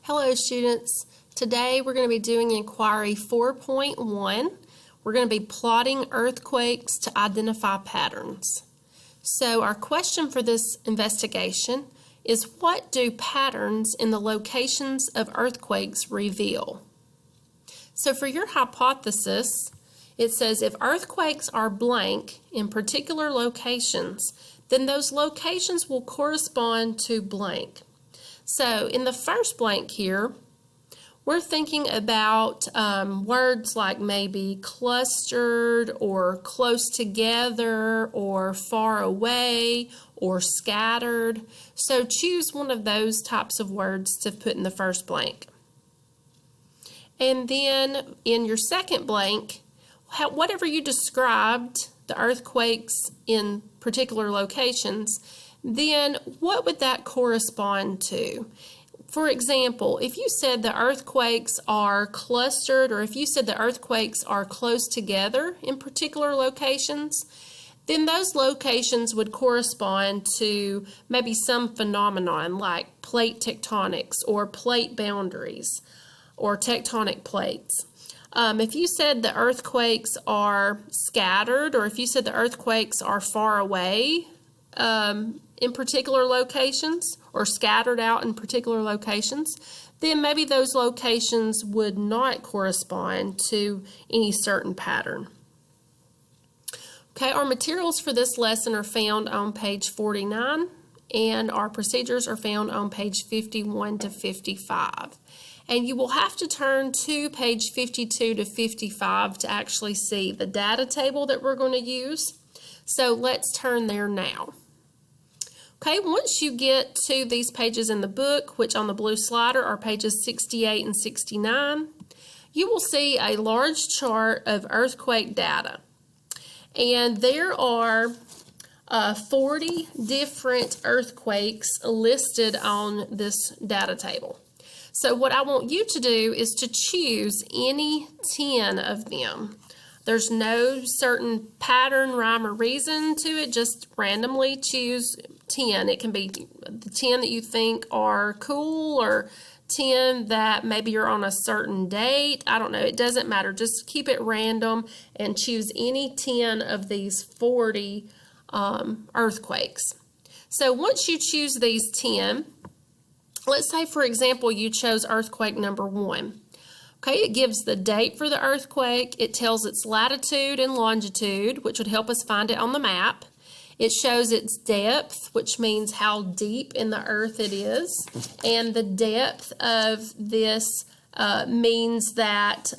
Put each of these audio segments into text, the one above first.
Hello students, today we're going to be doing inquiry 4.1. We're going to be plotting earthquakes to identify patterns. So our question for this investigation is, what do patterns in the locations of earthquakes reveal? So for your hypothesis, it says if earthquakes are blank in particular locations, then those locations will correspond to blank. So in the first blank here, we're thinking about words like maybe clustered or close together or far away or scattered. So choose one of those types of words to put in the first blank. And then in your second blank, whatever you described, the earthquakes in particular locations, then what would that correspond to? For example, if you said the earthquakes are clustered, or if you said the earthquakes are close together in particular locations, then those locations would correspond to maybe some phenomenon like plate tectonics or plate boundaries or tectonic plates. If you said the earthquakes are scattered, or if you said the earthquakes are far away in particular locations or scattered out in particular locations, then maybe those locations would not correspond to any certain pattern. Okay, our materials for this lesson are found on page 49, and our procedures are found on page 51 to 55. And you will have to turn to page 52 to 55 to actually see the data table that we're going to use. So let's turn there now. Okay, once you get to these pages in the book, which on the blue slider are pages 68 and 69, you will see a large chart of earthquake data. And there are 40 different earthquakes listed on this data table. So what I want you to do is to choose any 10 of them. There's no certain pattern, rhyme, or reason to it. Just randomly choose 10. It can be the 10 that you think are cool, or 10 that maybe you're on a certain date. I don't know. It doesn't matter. Just keep it random and choose any 10 of these 40 earthquakes. So once you choose these 10, let's say, for example, you chose earthquake number 1. Okay, it gives the date for the earthquake. It tells its latitude and longitude, which would help us find it on the map. It shows its depth, which means how deep in the earth it is. And the depth of this means that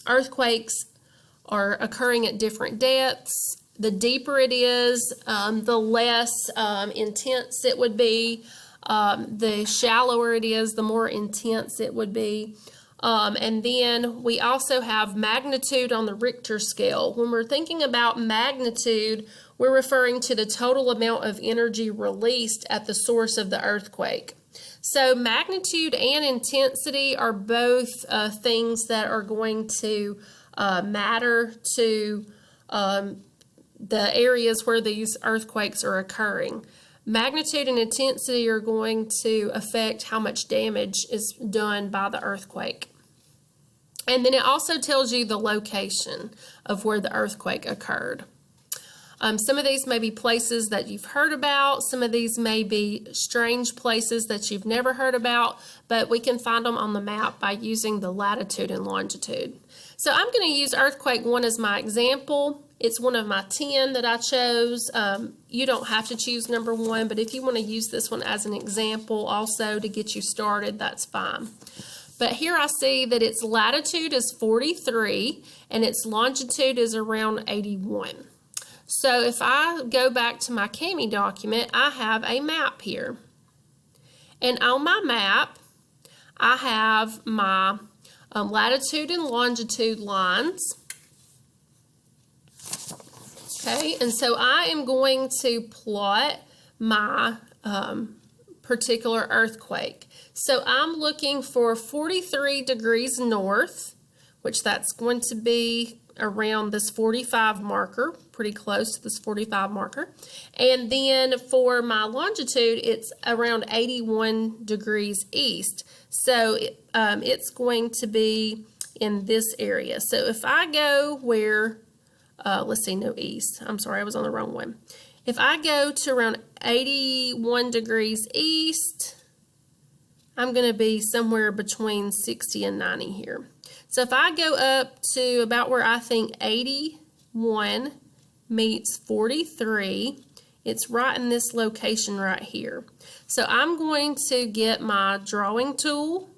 earthquakes are occurring at different depths. The deeper it is, the less intense it would be. The shallower it is, the more intense it would be. And then we also have magnitude on the Richter scale. When we're thinking about magnitude, we're referring to the total amount of energy released at the source of the earthquake. So magnitude and intensity are both things that are going to matter to the areas where these earthquakes are occurring. Magnitude and intensity are going to affect how much damage is done by the earthquake. And then it also tells you the location of where the earthquake occurred. Some of these may be places that you've heard about. Some of these may be strange places that you've never heard about, but we can find them on the map by using the latitude and longitude. So I'm going to use earthquake 1 as my example. It's one of my 10 that I chose. You don't have to choose number 1, but if you want to use this one as an example also to get you started, that's fine. But here I see that its latitude is 43 and its longitude is around 81. So if I go back to my CAMI document, I have a map here. And on my map, I have my latitude and longitude lines. Okay, and so I am going to plot my particular earthquake. So I'm looking for 43 degrees north, which that's going to be around this 45 marker. pretty close to this 45 marker. And then for my longitude, it's around 81 degrees east. So it's going to be in this area. So if I go where, let's see, no east. I'm sorry, I was on the wrong one. If I go to around 81 degrees east, I'm going to be somewhere between 60 and 90 here. So if I go up to about where I think 81 meets 43, it's right in this location right here. So I'm going to get my drawing tool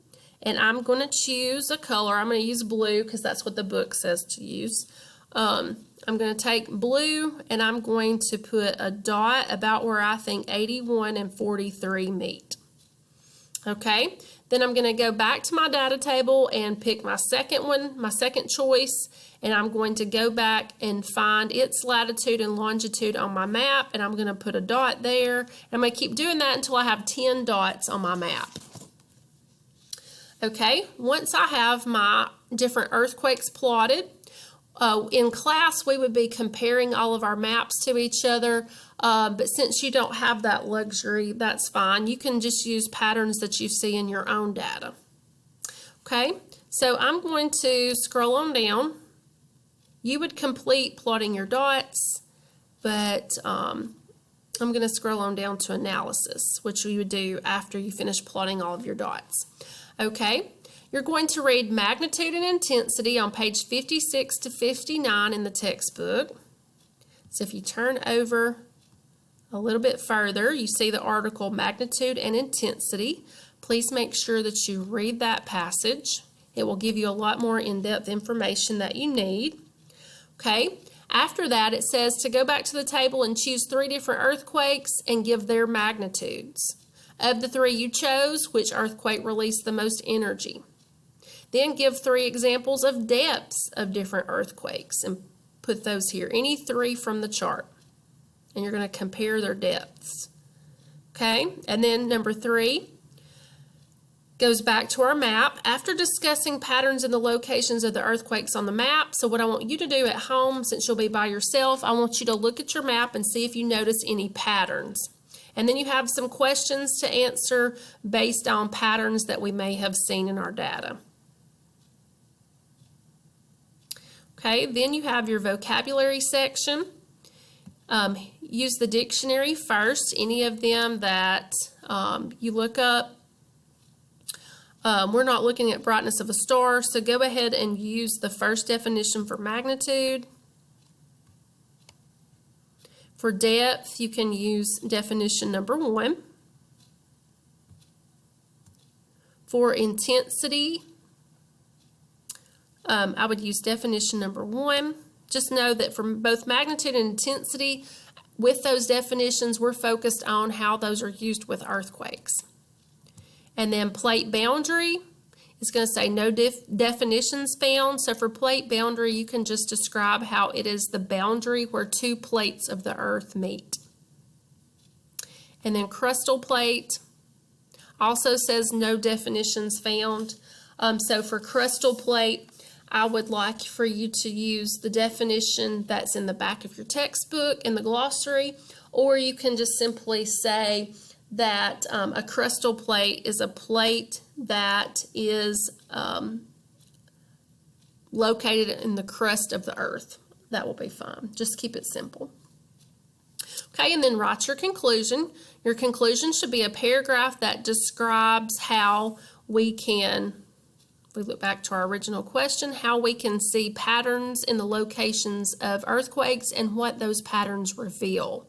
and I'm going to choose a color. I'm going to use blue because that's what the book says to use. I'm going to take blue and I'm going to put a dot about where I think 81 and 43 meet. Okay, then I'm going to go back to my data table and pick my second one, my second choice, and I'm going to go back and find its latitude and longitude on my map, and I'm going to put a dot there. And I'm going to keep doing that until I have 10 dots on my map. Okay, once I have my different earthquakes plotted, in class we would be comparing all of our maps to each other, but since you don't have that luxury, that's fine. You can just use patterns that you see in your own data. Okay, so I'm going to scroll on down. You would complete plotting your dots, but I'm going to scroll on down to analysis, which you would do after you finish plotting all of your dots. Okay. You're going to read magnitude and intensity on page 56 to 59 in the textbook. So if you turn over a little bit further, you see the article magnitude and intensity. Please make sure that you read that passage. It will give you a lot more in-depth information that you need. Okay, after that it says to go back to the table and choose 3 different earthquakes and give their magnitudes. Of the 3 you chose, which earthquake released the most energy? Then give 3 examples of depths of different earthquakes and put those here, any 3 from the chart. And you're going to compare their depths. Okay, and then number 3 goes back to our map. After discussing patterns in the locations of the earthquakes on the map, so what I want you to do at home, since you'll be by yourself, I want you to look at your map and see if you notice any patterns. And then you have some questions to answer based on patterns that we may have seen in our data. Okay, then you have your vocabulary section. Use the dictionary first, any of them that you look up. We're not looking at brightness of a star, so go ahead and use the first definition for magnitude. For depth, you can use definition number 1. For intensity, I would use definition number 1. Just know that for both magnitude and intensity, with those definitions, we're focused on how those are used with earthquakes. And then plate boundary is going to say no definitions found. So for plate boundary, you can just describe how it is the boundary where 2 plates of the earth meet. And then crustal plate also says no definitions found. So for crustal plate, I would like for you to use the definition that's in the back of your textbook in the glossary, or you can just simply say that a crustal plate is a plate that is located in the crust of the earth. That will be fine. Just keep it simple. Okay, and then write your conclusion. Your conclusion should be a paragraph that describes how we can, if we look back to our original question, how we can see patterns in the locations of earthquakes and what those patterns reveal.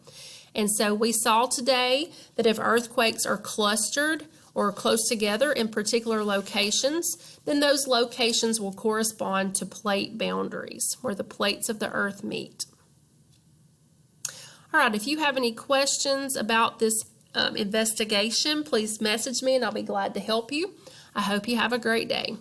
And so we saw today that if earthquakes are clustered or close together in particular locations, then those locations will correspond to plate boundaries, where the plates of the earth meet. All right, if you have any questions about this investigation, please message me and I'll be glad to help you. I hope you have a great day.